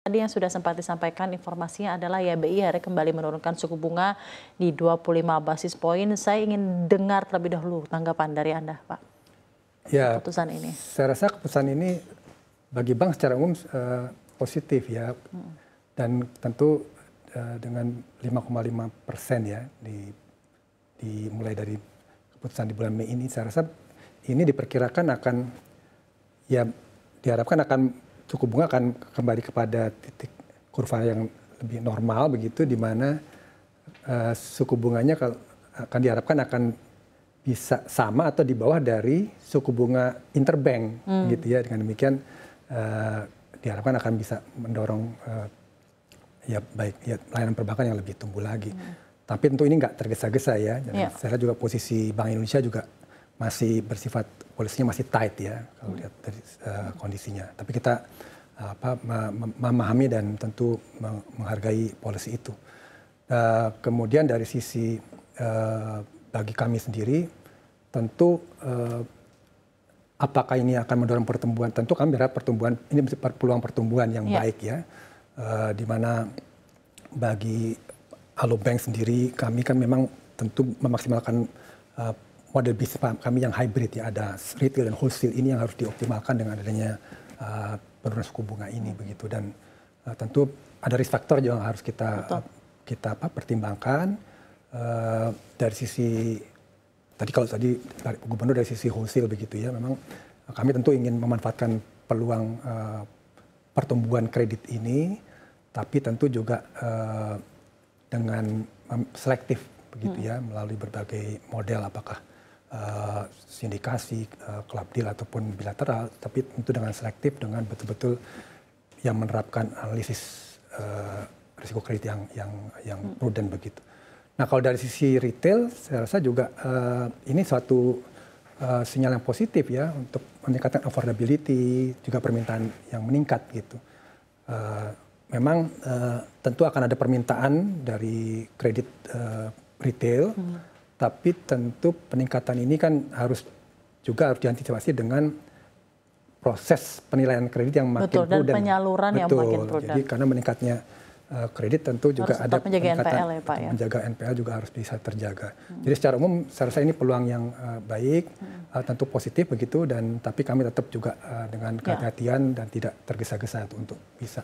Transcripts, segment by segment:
Tadi yang sudah sempat disampaikan informasinya adalah ya BI hari kembali menurunkan suku bunga di 25 basis poin. Saya ingin dengar terlebih dahulu tanggapan dari Anda, Pak. Ya, keputusan ini. Saya rasa keputusan ini bagi bank secara umum positif ya, dan tentu dengan 5,5% ya dimulai dari keputusan di bulan Mei ini, saya rasa ini diperkirakan akan ya diharapkan akan suku bunga akan kembali kepada titik kurva yang lebih normal begitu, di mana suku bunganya akan diharapkan akan bisa sama atau di bawah dari suku bunga interbank gitu ya. Dengan demikian diharapkan akan bisa mendorong ya baik ya layanan perbankan yang lebih tumbuh lagi. Tapi tentu ini nggak tergesa-gesa ya. Dan saya lihat juga posisi Bank Indonesia juga masih bersifat polisinya masih tight ya kalau lihat dari kondisinya. Tapi kita memahami dan tentu menghargai polisi itu. Kemudian dari sisi bagi kami sendiri, tentu apakah ini akan mendorong pertumbuhan? Tentu kami berharap pertumbuhan ini peluang pertumbuhan yang baik ya, di mana bagi Alobank sendiri kami kan memang tentu memaksimalkan model bisnis kami yang hybrid ya, ada retail dan wholesale ini yang harus dioptimalkan dengan adanya penurunan suku bunga ini begitu. Dan tentu ada risk factor juga yang harus kita pertimbangkan dari sisi kalau tadi gubernur dari sisi wholesale begitu ya, memang kami tentu ingin memanfaatkan peluang pertumbuhan kredit ini, tapi tentu juga dengan selektif begitu ya, melalui berbagai model, apakah sindikasi, club deal ataupun bilateral, tapi tentu dengan selektif, dengan betul-betul yang menerapkan analisis risiko kredit yang prudent begitu. Nah, kalau dari sisi retail, saya rasa juga ini suatu sinyal yang positif ya untuk meningkatkan affordability, juga permintaan yang meningkat gitu. Memang tentu akan ada permintaan dari kredit retail, tapi tentu peningkatan ini kan harus diantisipasi dengan proses penilaian kredit yang makin prudent. Dan penyaluran yang makin prudent. Jadi karena meningkatnya kredit tentu juga harus ada menjaga peningkatan NPL ya, Pak, ya? Menjaga NPL juga harus bisa terjaga. Jadi secara umum saya rasa ini peluang yang baik, tentu positif begitu, dan tapi kami tetap juga dengan kehati-hatian dan tidak tergesa-gesa untuk bisa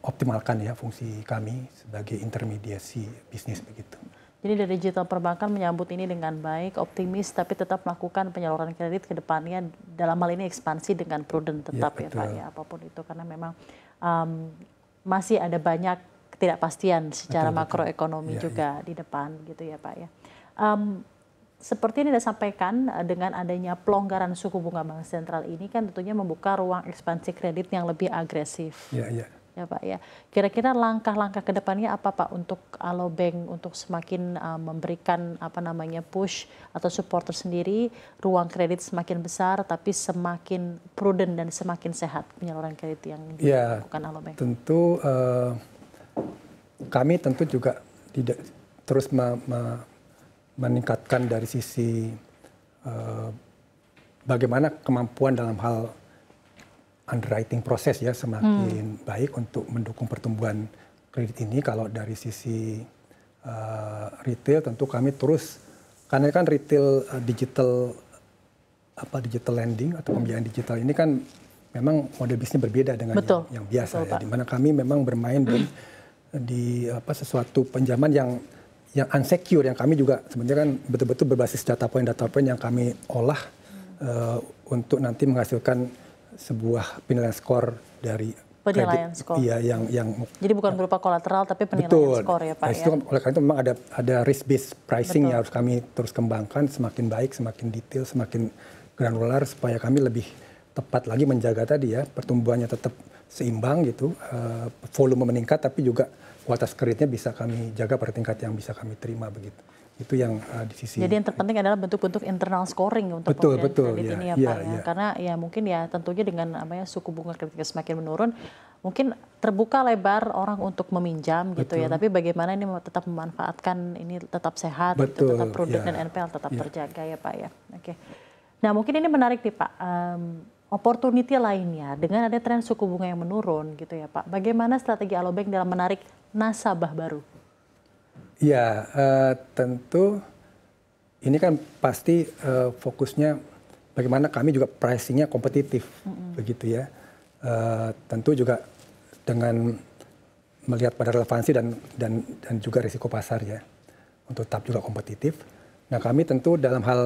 optimalkan ya fungsi kami sebagai intermediasi bisnis begitu. Jadi dari digital perbankan menyambut ini dengan baik, optimis, tapi tetap melakukan penyaluran kredit ke depannya, dalam hal ini ekspansi dengan prudent tetap ya Pak ya, apapun itu, karena memang masih ada banyak ketidakpastian secara makroekonomi juga di depan gitu ya Pak ya. Seperti yang disampaikan, dengan adanya pelonggaran suku bunga Bank Sentral ini kan tentunya membuka ruang ekspansi kredit yang lebih agresif. Ya Pak ya. Kira-kira langkah-langkah ke depannya apa Pak untuk Alobank untuk semakin memberikan push atau support tersendiri, ruang kredit semakin besar tapi semakin prudent dan semakin sehat penyaluran kredit yang dilakukan Alobank? Tentu kami tentu juga tidak terus meningkatkan dari sisi bagaimana kemampuan dalam hal underwriting proses ya semakin baik untuk mendukung pertumbuhan kredit ini. Kalau dari sisi retail tentu kami terus, karena kan retail digital lending atau pembiayaan digital ini kan memang model bisnis berbeda dengan yang biasa ya, di mana kami memang bermain di sesuatu penjaman yang unsecure, yang kami juga sebenarnya kan betul-betul berbasis data point yang kami olah untuk nanti menghasilkan sebuah penilaian skor dari penilaian skor. Iya, yang jadi bukan berupa kolateral tapi penilaian skor ya Pak ya. Oleh karena itu memang ada risk based pricing yang harus kami terus kembangkan, semakin baik, semakin detail, semakin granular, supaya kami lebih tepat lagi menjaga tadi ya pertumbuhannya tetap seimbang gitu, volume meningkat tapi juga kualitas kreditnya bisa kami jaga pada tingkat yang bisa kami terima begitu. Itu yang di sisi. Jadi yang terpenting adalah bentuk-bentuk internal scoring untuk kredit ini ya Pak ya. Karena ya mungkin ya tentunya dengan suku bunga kredit semakin menurun, mungkin terbuka lebar orang untuk meminjam gitu ya. Tapi bagaimana ini tetap memanfaatkan ini tetap sehat, gitu, tetap prudent dan NPL tetap terjaga ya Pak ya. Oke. Nah mungkin ini menarik nih Pak. opportunity lainnya dengan ada tren suku bunga yang menurun gitu ya Pak. Bagaimana strategi Alobank dalam menarik nasabah baru? Ya, tentu ini kan pasti fokusnya bagaimana kami juga pricingnya kompetitif, begitu ya. Tentu juga dengan melihat pada relevansi dan juga risiko pasar ya, untuk tetap juga kompetitif. Nah kami tentu dalam hal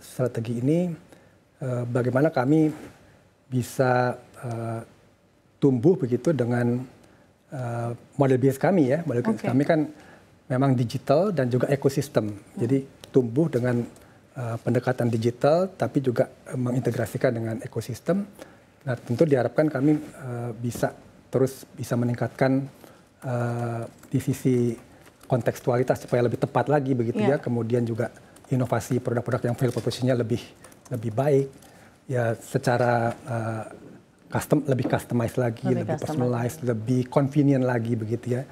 strategi ini bagaimana kami bisa tumbuh begitu dengan model bisnis kami ya. Model bisnis kami kan memang digital dan juga ekosistem. Jadi tumbuh dengan pendekatan digital tapi juga mengintegrasikan dengan ekosistem. Nah tentu diharapkan kami bisa meningkatkan di sisi kontekstualitas supaya lebih tepat lagi begitu ya. Kemudian juga inovasi produk-produk yang value proposition-nya lebih baik ya, secara lebih customized lagi, lebih personalized, lebih convenient lagi begitu ya.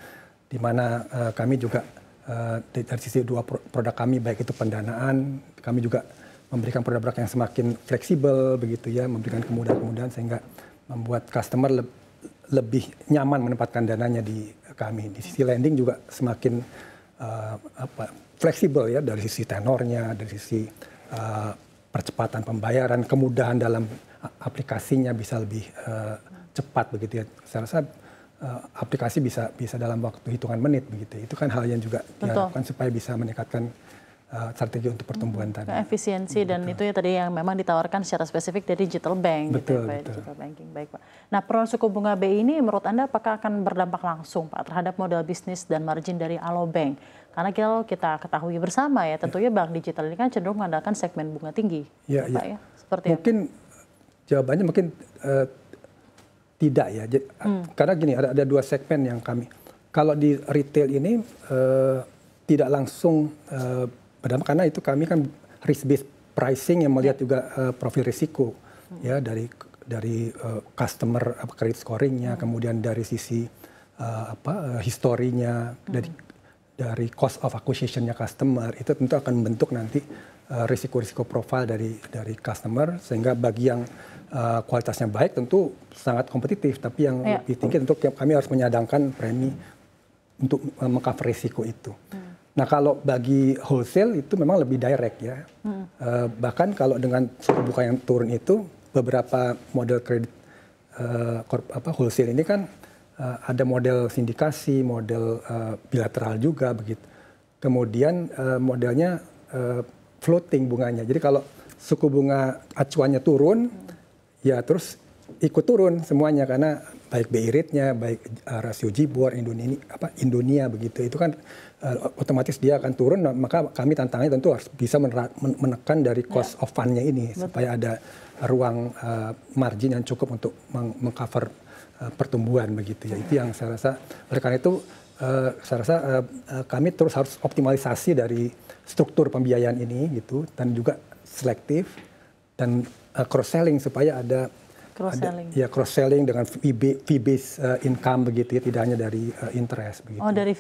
Di mana kami juga dari sisi dua produk kami, baik itu pendanaan, kami juga memberikan produk-produk yang semakin fleksibel begitu ya, memberikan kemudahan-kemudahan sehingga membuat customer lebih nyaman menempatkan dananya di kami. Di sisi lending juga semakin fleksibel ya, dari sisi tenornya, dari sisi percepatan pembayaran, kemudahan dalam aplikasinya bisa lebih cepat begitu ya. Saya rasa aplikasi bisa dalam waktu hitungan menit begitu. Itu kan hal yang juga diharapkan supaya bisa meningkatkan strategi untuk pertumbuhan tadi. Efisiensi dan itu ya tadi yang memang ditawarkan secara spesifik dari digital bank. Betul, gitu ya, Pak, digital banking. Baik Pak. Nah penurunan suku bunga BI ini menurut Anda apakah akan berdampak langsung Pak terhadap model bisnis dan margin dari Alobank? Karena kalau kita ketahui bersama ya tentunya bank digital ini kan cenderung mengandalkan segmen bunga tinggi. Ya, Pak, ya. Seperti mungkin jawabannya mungkin tidak ya. Karena gini, ada dua segmen yang kami. Kalau di retail ini tidak langsung berdampak karena itu kami kan risk based pricing yang melihat juga profil risiko ya dari customer credit scoringnya, kemudian dari sisi historinya, dari cost of acquisitionnya customer, itu tentu akan membentuk nanti risiko-risiko profil dari customer, sehingga bagi yang kualitasnya baik tentu sangat kompetitif, tapi yang lebih tinggi tentu kami harus menyadangkan premi untuk mengcover risiko itu. Nah kalau bagi wholesale itu memang lebih direct ya. Bahkan kalau dengan suku bunga yang turun itu, beberapa model kredit wholesale ini kan ada model sindikasi, model bilateral juga begitu. Kemudian modelnya floating bunganya. Jadi kalau suku bunga acuannya turun, ya terus ikut turun semuanya karena baik BI rate-nya, baik rasio JIBOR, Indonia begitu. Itu kan otomatis dia akan turun, maka kami tantangannya tentu harus bisa menekan dari cost of fund-nya ini supaya ada ruang margin yang cukup untuk mengcover pertumbuhan begitu ya. Itu yang saya rasa. Oleh karena itu saya rasa kami terus harus optimalisasi dari struktur pembiayaan ini gitu, dan juga selektif dan cross selling supaya ada cross selling dengan fee based income begitu ya, tidak hanya dari interest begitu. Oh, dari